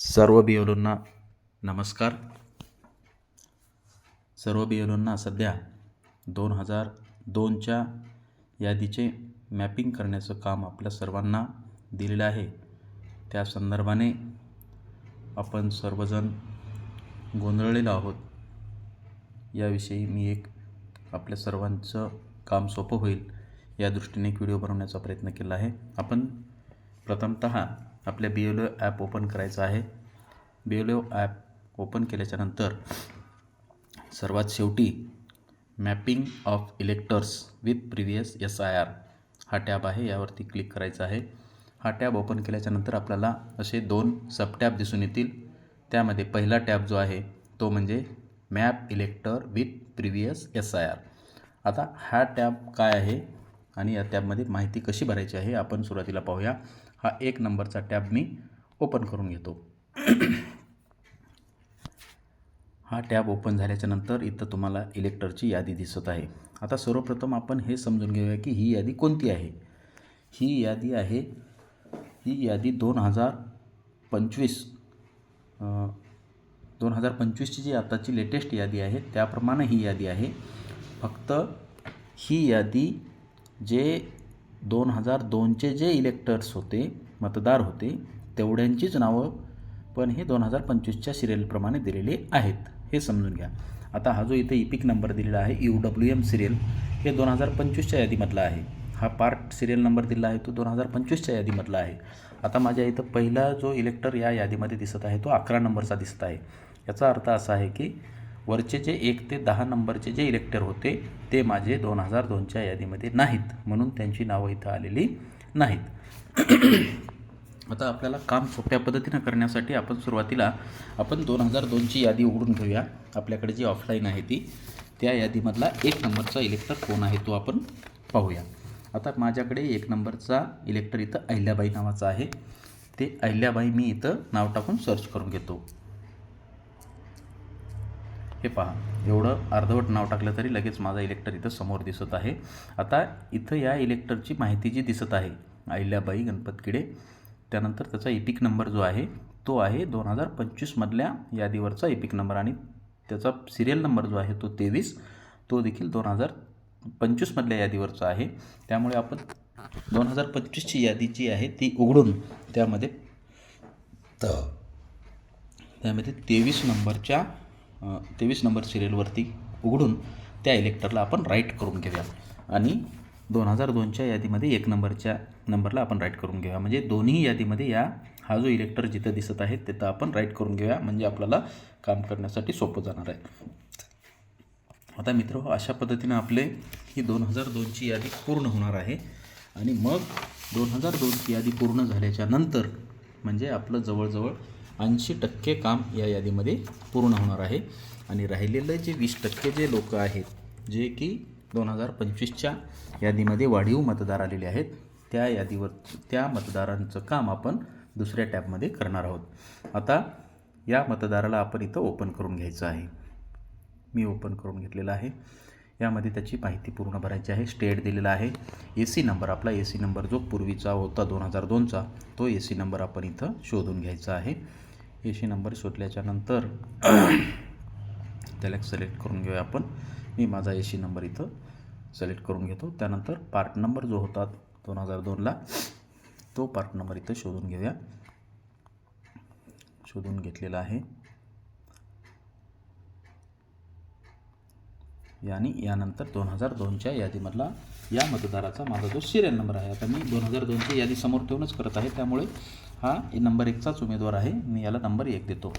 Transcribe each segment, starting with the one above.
सर्व BLOंना नमस्कार. सर्व BLOंना सध्या 2002च्या यादीचे मॅपिंग करण्याचं काम आपल्या सर्वांना दिलेलं आहे. त्या संदर्भाने आपण सर्वजण गोंधळलेलो आहोत. याविषयी मी एक आपल्या सर्वांचं काम सोपं होईल या दृष्टीने एक व्हिडिओ बनवण्याचा प्रयत्न केला आहे. आपण प्रथमतः आपल्या BLO ॲप ओपन करायचं आहे. BLO ॲप ओपन केल्याच्यानंतर सर्वात शेवटी mapping of electors with previous SIR हा टॅब आहे, यावरती क्लिक करायचं आहे. हा टॅब ओपन केल्याच्यानंतर आपल्याला असे 2 सब टॅब दिसून येतील. त्यामध्ये पहिला टॅब जो आहे तो म्हणजे मॅप इलेक्टर विथ प्रिव्हियस SIR. आता हा टॅब काय आहे आणि या टॅबमध्ये माहिती कशी भरायची आहे आपण सुरुवातीला पाहूया. हा 1 नंबरचा टॅब मी ओपन करून घेतो. हा टॅब ओपन झाल्याच्यानंतर इथं तुम्हाला इलेक्टरची यादी दिसत आहे. आता सर्वप्रथम आपण हे समजून घेऊया की ही यादी कोणती आहे. ही यादी 2025ची जी आताची लेटेस्ट यादी आहे त्याप्रमाणे ही यादी आहे. फक्त ही यादी जे 2002चे जे इलेक्टर्स होते, मतदार होते, तेवढ्यांचीच नावं पण हे 2025च्या सिरियलप्रमाणे दिलेले आहेत, हे समजून घ्या. आता हा जो इथे इपिक नंबर दिलेला आहे UWM सिरियल हे 2025च्या यादीमधला आहे. हा पार्ट सिरियल नंबर दिला आहे तो 2025च्या यादीमधला आहे. आता माझ्या इथं पहिला जो इलेक्टर या यादीमध्ये दिसत आहे तो 11 नंबरचा दिसत आहे. याचा अर्थ असा आहे की वरचे जे 1 ते 10 नंबरचे जे इलेक्टर होते ते माझे 2002च्या यादीमध्ये नाहीत, म्हणून त्यांची नावं इथं आलेली नाहीत. आता आपल्याला काम सोप्या पद्धतीनं करण्यासाठी आपण सुरुवातीला 2002ची यादी उघडून घेऊया. आपल्याकडे जी ऑफलाईन आहे ती, त्या यादीमधला 1 नंबरचा इलेक्टर कोण आहे तो आपण पाहूया. आता माझ्याकडे 1 नंबरचा इलेक्टर इथं अहिल्याबाई नावाचा आहे. ते अहिल्याबाई मी इथं नाव टाकून सर्च करून घेतो. हे पहा, एवढं अर्धवट नाव टाकलं तरी लगेच माझा इलेक्टर इथं समोर दिसत आहे. आता इथं या इलेक्टरची माहिती जी दिसत आहे अहिल्याबाई गणपत किडे, त्यानंतर त्याचा इपिक नंबर जो आहे तो आहे 2025मधल्या यादीवरचा इपिक नंबर आणि त्याचा सिरियल नंबर जो आहे तो 23, तो देखील 2025मधल्या यादीवरचा आहे. त्यामुळे आपण 2025ची यादी जी आहे ती उघडून त्यामध्ये 23 नंबर सिरियलवरती उघडून त्या इलेक्टरला आपण राईट करून घेऊया आणि 2002च्या यादीमध्ये 1 नंबरला आपण राईट करून घेऊया. म्हणजे दोन्ही यादीमध्ये हा जो इलेक्टर जिथं दिसत आहे तिथं आपण राईट करून घेऊया, म्हणजे आपल्याला काम करण्यासाठी सोपं जाणार आहे. आता मित्र, अशा पद्धतीनं आपले ही 2002ची यादी पूर्ण होणार आहे आणि मग 2002ची यादी पूर्ण झाल्याच्या नंतर म्हणजे आपलं जवळजवळ 80% काम या यादीमध्ये पूर्ण होणार आहे आणि राहिलेले जे 20% जे लोक आहेत जे की 2025च्या यादीमध्ये वाढीव मतदार आलेले आहेत, त्या मतदारांचं काम आपण दुसऱ्या टॅबमध्ये करणार आहोत. आता या मतदाराला आपण इथं ओपन करून घ्यायचं आहे. मी ओपन करून घेतलेला आहे. यामध्ये त्याची माहिती पूर्ण भरायची आहे. स्टेट दिलेला आहे. AC नंबर, आपला AC नंबर जो पूर्वीचा होता 2002चा, तो AC नंबर आपण इथं शोधून घ्यायचा आहे. AC नंबर शोधल्याच्या नंतर त्याला सिलेक्ट करून घेऊया आपण. मी माझा AC नंबर इथं सिलेक्ट करून घेतो. त्यानंतर पार्ट नंबर जो होता 2002ला तो पार्ट नंबर इथं शोधून घेऊया. शोधून घेतलेला आहे आणि यानंतर 2002च्या यादीमधला या मतदाराचा माझा जो सिरियल नंबर आहे, आता मी 2002ची यादी समोर ठेवूनच करत आहे त्यामुळे हा नंबर 1चाच उमेदवार आहे. मी याला नंबर 1 देतो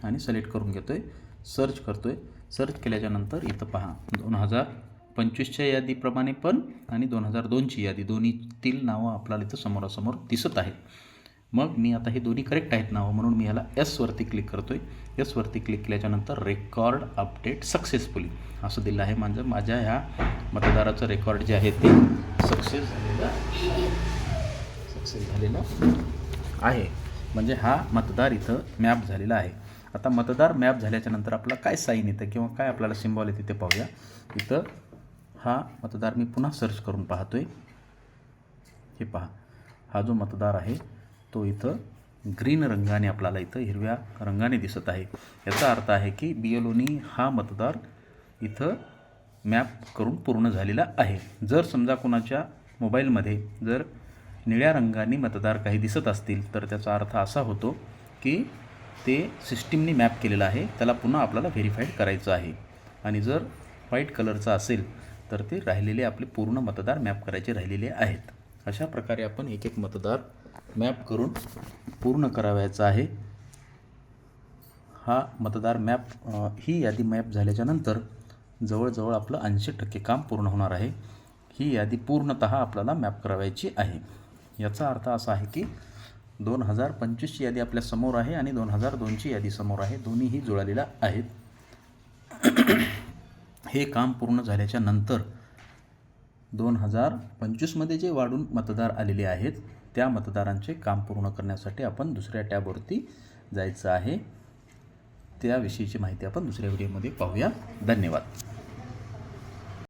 आणि सिलेक्ट करून घेतो आहे. सर्च करतो आहे. सर्च केल्याच्यानंतर इथं पहा 2025च्या यादीप्रमाणे पण आणि 2002ची यादी दोन्हीतील नावं आपल्याला इथं समोरासमोर दिसत आहेत. मग मी आता हे दोन्ही करेक्ट आहेत नावं, म्हणून मी याला वरती क्लिक करतो आहे. वरती क्लिक केल्याच्यानंतर रेकॉर्ड अपडेट सक्सेसफुली असं दिलं आहे. म्हणजे माझ्या ह्या मतदाराचं रेकॉर्ड जे आहे ते सक्सेस झालेलं आहे. म्हणजे हा मतदार इथं मॅप झालेला आहे. आता मतदार मॅप झाल्याच्यानंतर आपल्याला काय साईन येतं किंवा काय आपल्याला सिम्बॉल येते ते पाहूया. इथं हा मतदार मी पुन्हा सर्च करून पाहतोय. हे पहा, हा जो मतदार आहे तो इथं ग्रीन रंगाने आपल्याला इथं हिरव्या रंगाने दिसत आहे. याचा अर्थ आहे की BLOनी हा मतदार इथं मॅप करून पूर्ण झालेला आहे. जर समजा कोणाच्या मोबाईलमध्ये जर निळ्या रंगाने मतदार काही दिसत असतील तर त्याचा अर्थ असा होतो की ते सिस्टीमने मॅप केलेलं आहे, त्याला पुन्हा आपल्याला व्हेरीफाईड करायचं आहे. आणि जर व्हाईट कलरचा असेल तर ते राहिलेले आपले पूर्ण मतदार मॅप करायचे राहिलेले आहेत. अशा प्रकारे आपण एक एक मतदार मॅप करून पूर्ण करावयाचा आहे. हा मतदार मॅप ही यादी मॅप झाल्याच्यानंतर जवळजवळ आपलं 80% काम पूर्ण होणार आहे. ही यादी पूर्णतः आपल्याला मॅप करावायची आहे. याचा अर्थ असा आहे की 2025ची यादी आपल्या समोर आहे आणि 2002ची यादी समोर आहे. दोन्हीही जुळलेल्या आहेत. हे काम पूर्ण झाल्याच्या नंतर 2025मध्ये जे वाढून मतदार आलेले आहेत त्या मतदारांचे काम पूर्ण करण्यासाठी आपण दुसऱ्या टॅबवरती जायचं आहे. त्याविषयीची माहिती आपण दुसऱ्या व्हिडिओमध्ये पाहूया. धन्यवाद.